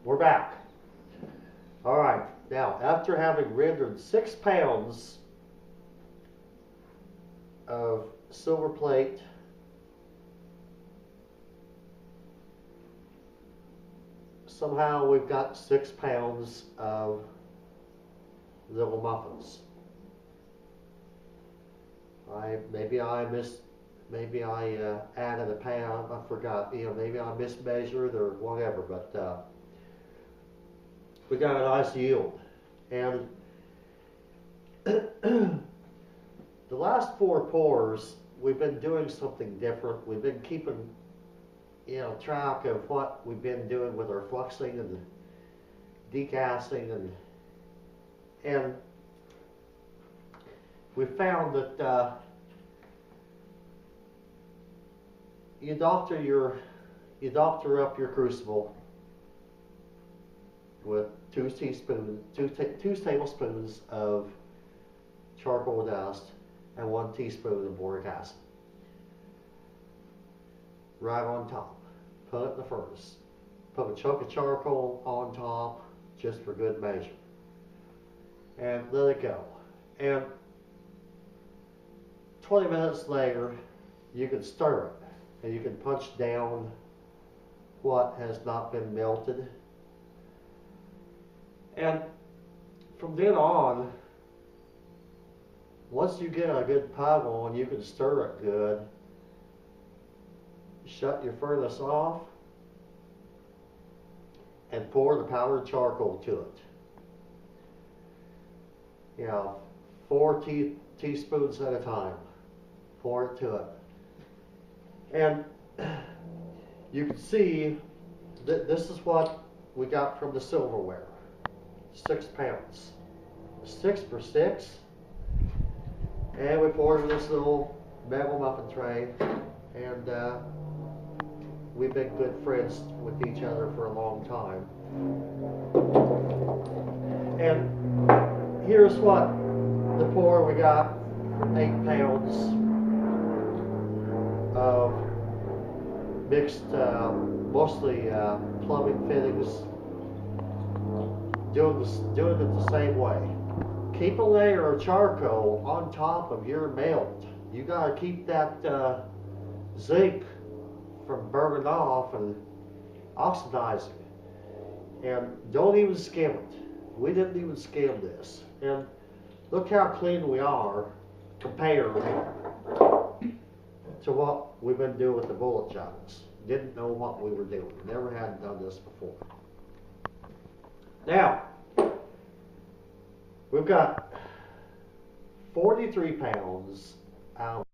We're back. All right, now after having rendered 6 pounds of silver plate, somehow we've got 6 pounds of little muffins. Maybe I added a pound. I forgot. Maybe I mismeasured or whatever. But we got a nice yield. And the last 4 pours, we've been doing something different. We've been keeping, track of what we've been doing with our fluxing and degassing, and we found that you doctor up your crucible with 2 tablespoons of charcoal dust and 1 teaspoon of boric acid. Right on top. Put it in the furnace. Put a chunk of charcoal on top just for good measure. And let it go. And 20 minutes later, you can stir it. And you can punch down what has not been melted. And from then on, once you get a good pile on, you can stir it good. Shut your furnace off and pour the powdered charcoal to it. 4 teaspoons at a time. Pour it to it. And you can see that this is what we got from the silverware. 6 pounds. 6 for 6. And we poured in this little metal muffin tray. And we've been good friends with each other for a long time. And here's what the pour we got. 8 pounds of mixed, mostly plumbing fittings. Doing it the same way. Keep a layer of charcoal on top of your melt. You gotta keep that zinc from burning off and oxidizing. And don't even skim it. We didn't even skim this. And look how clean we are compared to what we've been doing with the bullet journals. Didn't know what we were doing. Never had done this before. Now, we've got 43 pounds out